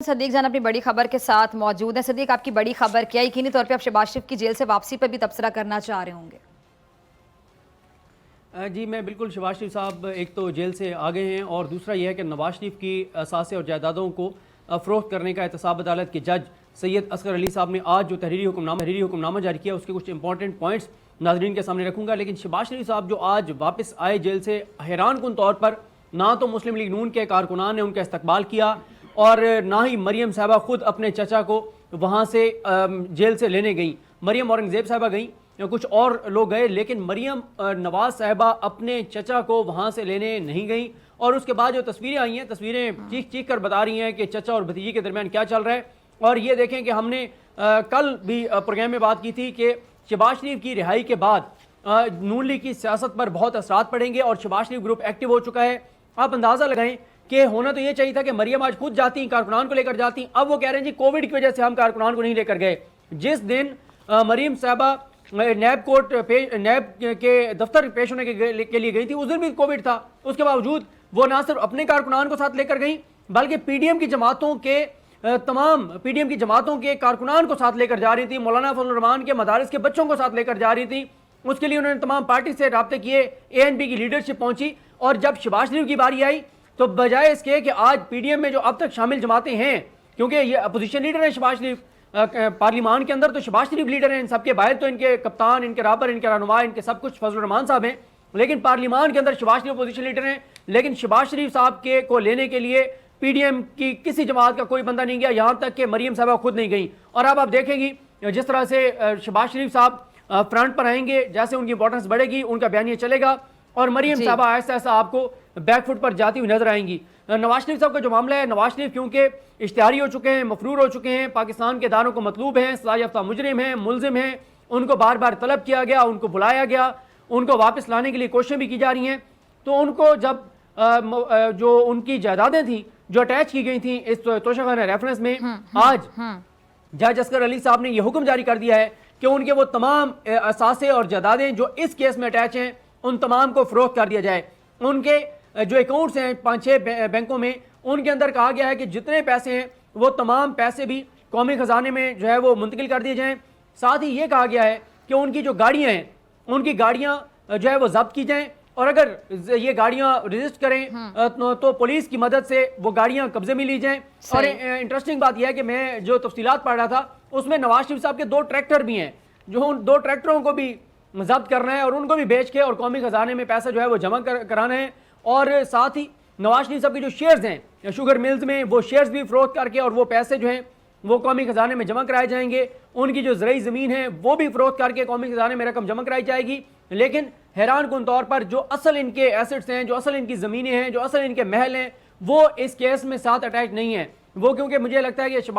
सदीक जान अपनी बड़ी खबर के साथ मौजूद है। सदीक, आपकी बड़ी खबर क्या, यकीनी तौर पे आप शहबाज शरीफ की जेल से वापसी पर भी तबसरा करना चाह रहे होंगे? जी मैं बिल्कुल, शहबाज शरीफ साहब एक तो जेल से आ गए हैं और दूसरा यह है कि नवाज शरीफ की असासे और जायदादों को फ़रोख्त करने का एहतसाब अदालत के जज सैयद असगर अली साहब ने आज जो तहरीरी हुक्मनामा जारी किया, उसके कुछ इंपॉर्टेंट पॉइंट्स नाजरीन के सामने रखूंगा। लेकिन शहबाज शरीफ साहब जो आज वापस आए जेल से, हैरान कुन तौर पर ना तो मुस्लिम लीग नून के कारकुनान ने उनका इस्तकबाल किया और ना ही मरियम साहबा खुद अपने चचा को वहाँ से जेल से लेने गई। मरियम औरंगज़ेब साहबा गई, कुछ और लोग गए, लेकिन मरियम नवाज साहबा अपने चचा को वहाँ से लेने नहीं गई। और उसके बाद जो तस्वीरें आई हैं, तस्वीरें चीख चीख कर बता रही हैं कि चचा और भतीजी के दरमियान क्या चल रहा है। और ये देखें कि हमने कल भी प्रोग्राम में बात की थी कि शहबाज शरीफ की रिहाई के बाद नून लीग की सियासत पर बहुत असरात पड़ेंगे और शहबाज शरीफ ग्रुप एक्टिव हो चुका है। आप अंदाज़ा लगाएं कि होना तो ये चाहिए था कि मरियम आज खुद जाती, कारकुनान को लेकर जाती। अब वो कह रहे हैं जी कोविड की वजह से हम कारकुनान को नहीं लेकर गए। जिस दिन मरियम साहबा नैब के दफ्तर पेश होने के लिए गई थी, उस दिन भी कोविड था। उसके बावजूद वो ना सिर्फ अपने कारकुनान को साथ लेकर गई, बल्कि पीडीएम की जमातों के तमाम पीडीएम की जमातों के कारकुनान को साथ लेकर जा रही थी। मौलाना फजल रहमान के मदारिस के बच्चों को साथ लेकर जा रही थी। उसके लिए उन्होंने तमाम पार्टी से राब्ते किए। एएनपी की लीडरशिप पहुंची और जब शहबाज शरीफ की बारी आई तो बजाय इसके कि आज पीडीएम में जो अब तक शामिल जमातें हैं, क्योंकि ये अपोजिशन लीडर है शहबाज शरीफ पार्लिमान के अंदर, तो शहबाज शरीफ लीडर हैं, इन सबके बाहर तो इनके कप्तान, इनके राबर, इनके रहनुमा, इनके सब कुछ फजल रहमान साहब हैं, लेकिन पार्लिमान के अंदर शहबाज शरीफ अपोजिशन लीडर हैं। लेकिन शहबाज शरीफ साहब के को लेने के लिए पीडीएम की किसी जमात का कोई बंदा नहीं गया, यहाँ तक कि मरियम साहबा खुद नहीं गई। और अब आप देखेंगी जिस तरह से शहबाज शरीफ साहब फ्रंट पर आएंगे, जैसे उनकी इंपॉर्टेंस बढ़ेगी, उनका बयानिया चलेगा और मरियम साहबा आहिस्ता आहिस्ता आपको बैकफुट पर जाती हुई नजर आएंगी। नवाज शरीफ साहब का जो मामला है, नवाज शरीफ क्योंकि इश्तिहारी हो चुके हैं, मफरूर हो चुके हैं, पाकिस्तान के इदारों को मतलूब हैं, सजा याफ्ता मुजरिम हैं, मुलजिम हैं, उनको बार बार तलब किया गया, उनको बुलाया गया, उनको वापस लाने के लिए कोशिशें भी की जा रही हैं। तो उनको जब जो उनकी जायदादें थी जो अटैच की गई थी इस तोशाखाना रेफरेंस में, आज जज असगर अली साहब ने यह हुक्म जारी कर दिया है कि उनके वो तमाम असासे और जायदादें जो इस केस में अटैच हैं, उन तमाम को फरोख्त कर दिया जाए। उनके जो अकाउंट्स हैं 5-6 बैंकों में, उनके अंदर कहा गया है कि जितने पैसे हैं वो तमाम पैसे भी कौमी खजाने में जो है वो मुंतकिल कर दिए जाएं। साथ ही ये कहा गया है कि उनकी जो गाड़ियां हैं, उनकी गाड़ियां जो है वो जब्त की जाएं और अगर ये गाड़ियां रजिस्ट करें तो पुलिस की मदद से वो गाड़ियां कब्जे में ली जाएं। और इंटरेस्टिंग बात यह है कि मैं जो तफसीलात पढ़ रहा था उसमें नवाज शरीफ साहब के 2 ट्रैक्टर भी हैं, जो उन 2 ट्रैक्टरों को भी जब्त करना है और उनको भी बेच के और कौमी खजाने में पैसा जो है वो जमा कराना है। और साथ ही नवाज शरीफ साहब के जो शेयर्स हैं शुगर मिल्स में, वो शेयर्स भी फरोख्त करके और वो पैसे जो हैं वो कौमी खजाने में जमा कराए जाएंगे। उनकी जो ज़रई ज़मीन है वो भी फरोख्त करके कौमी खजाने में रकम जमा कराई जाएगी। लेकिन हैरान कुन तौर पर जो असल इनके एसेट्स हैं, जो असल इनकी ज़मीनें हैं, जो असल इनके महल हैं, वो इस केस में साथ अटैच नहीं है। वो क्योंकि मुझे लगता है कि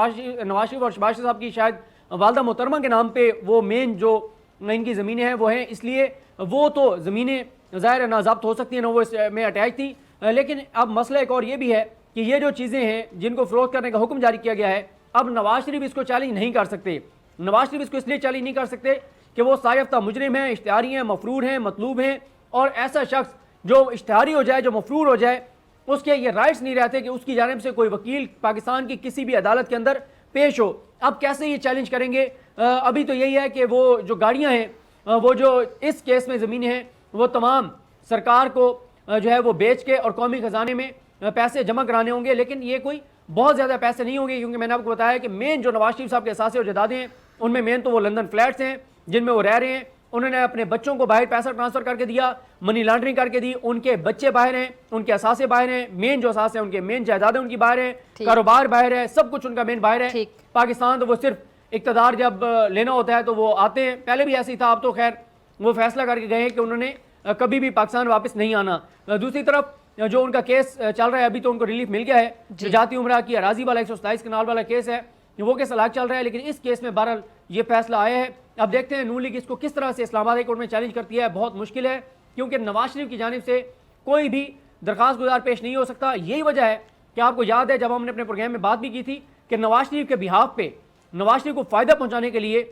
नवाज शरीफ और शहबाज शरीफ साहब की शायद वालदा मोहतरमा के नाम पर वो मेन जो इनकी ज़मीनें हैं वो हैं, इसलिए वो तो ज़मीनें ज़ाहिर ना ज़ब्त हो सकती हैं, ना वो इसमें अटैच थी। लेकिन अब मसला एक और ये भी है कि ये जो चीज़ें हैं जिनको फरोख्त करने का हुक्म जारी किया गया है, अब नवाज शरीफ इसको चैलेंज नहीं कर सकते। नवाज शरीफ इसको इसलिए चैलेंज नहीं कर सकते कि वो सजा याफ्ता मुजरिम हैं, इश्तिहारी हैं, मफरूर हैं, मतलूब हैं। और ऐसा शख्स जो इश्तिहारी हो जाए, जो मफरूर हो जाए, उसके ये राइट्स नहीं रहते कि उसकी जानिब से कोई वकील पाकिस्तान की किसी भी अदालत के अंदर पेश हो। अब कैसे ये चैलेंज करेंगे? अभी तो यही है कि वो जो गाड़ियाँ हैं, वो जो इस केस में ज़मीनें हैं, वो तमाम सरकार को जो है वो बेच के और कौमी खजाने में पैसे जमा कराने होंगे। लेकिन ये कोई बहुत ज़्यादा पैसे नहीं होंगे, क्योंकि मैंने आपको बताया कि मेन जो नवाज शरीफ साहब के असासे और जायदादें हैं उनमें मेन तो वो लंदन फ्लैट्स हैं जिनमें वो रह रहे हैं। उन्होंने अपने बच्चों को बाहर पैसा ट्रांसफ़र करके दिया, मनी लॉन्ड्रिंग करके दी, उनके बच्चे बाहर हैं, उनके असासे बाहर हैं, मेन जो असासे हैं उनके मेन जायदादें उनकी बाहर हैं, कारोबार बाहर है, सब कुछ उनका मेन बाहर है। पाकिस्तान तो वो सिर्फ इक़्तिदार जब लेना होता है तो वो आते हैं, पहले भी ऐसे ही था, अब तो खैर वो फैसला करके गए हैं कि उन्होंने कभी भी पाकिस्तान वापस नहीं आना। दूसरी तरफ जो उनका केस चल रहा है, अभी तो उनको रिलीफ मिल गया है, जाती उमरा की अराजी वाला 127 कनाल वाला केस है, वो केस अलग चल रहा है। लेकिन इस केस में बहरहाल ये फैसला आया है। अब देखते हैं नून लीग इसको किस तरह से इस्लामाबाद हाई कोर्ट में चैलेंज करती है। बहुत मुश्किल है, क्योंकि नवाज शरीफ की जानिब से कोई भी दरखास्त गुजार पेश नहीं हो सकता। यही वजह है कि आपको याद है जब हमने अपने प्रोग्राम में बात भी की थी कि नवाज शरीफ के बिहाफ पे, नवाज शरीफ को फ़ायदा पहुँचाने के लिए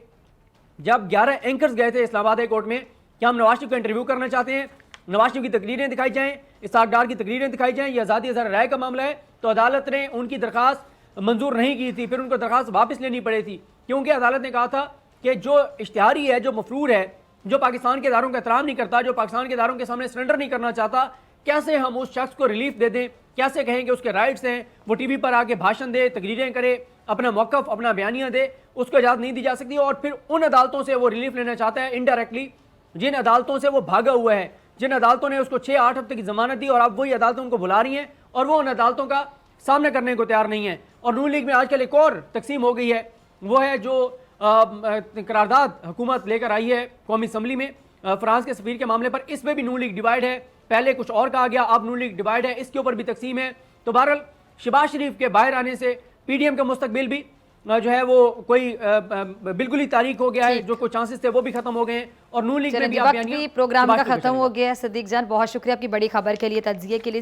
जब 11 एंकर्स गए थे इस्लामाबाद हाई कोर्ट में कि हम नवाज शरीफ का इंटरव्यू करना चाहते हैं, नवाज शरीफ की तकरीरें दिखाई जाएं, इसाक डार की तकरीरें दिखाई जाएं, ये आज़ादी ज़रा राय का मामला है, तो अदालत ने उनकी दरखास्त मंजूर नहीं की थी, फिर उनको दरख्वास्त वापस लेनी पड़ी थी, क्योंकि अदालत ने कहा था कि जो इश्तिहारी है, जो मफरूर है, जो पाकिस्तान के इदारों का एहतराम नहीं करता, जो पाकिस्तान के इदारों के सामने सरेंडर नहीं करना चाहता, कैसे हम उस शख्स को रिलीफ दे दें, कैसे कहें कि उसके राइट्स हैं, वो टीवी पर आके भाषण दे, तकरीरें करे, अपना मौक़िफ़, अपना बयानिया दे, उसको इजाज़त नहीं दी जा सकती। और फिर उन अदालतों से वो रिलीफ लेना चाहता है इनडायरेक्टली, जिन अदालतों से वो भागा हुआ है, जिन अदालतों ने उसको 6-8 हफ्ते की जमानत दी, और अब वही अदालतें उनको बुला रही हैं और वो उन अदालतों का सामना करने को तैयार नहीं है। और नून लीग में आजकल एक और तकसीम हो गई है, वो है जो करारदाद हुकूमत लेकर आई है कौमी असम्बली में फ्रांस के सफीर के मामले पर, इसमें भी नून लीग डिवाइड है। पहले कुछ और कहा गया, अब नून लीग डिवाइड है, इसके ऊपर भी तकसीम है। तो बहरहाल शहबाज शरीफ के बाहर आने से पीडीएम का मुस्तकबिल भी जो है वो कोई बिल्कुल ही तारीख हो गया है, जो कोई चांसेस थे वो भी खत्म हो गए हैं। और नून लीग में भी वक्त भी प्रोग्राम का खत्म हो गया है। सदीक जान, बहुत शुक्रिया आपकी बड़ी खबर के लिए, तज्जिए के लिए।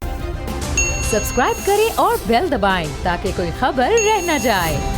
सब्सक्राइब करें और बेल दबाएं ताकि कोई खबर रह न जाए।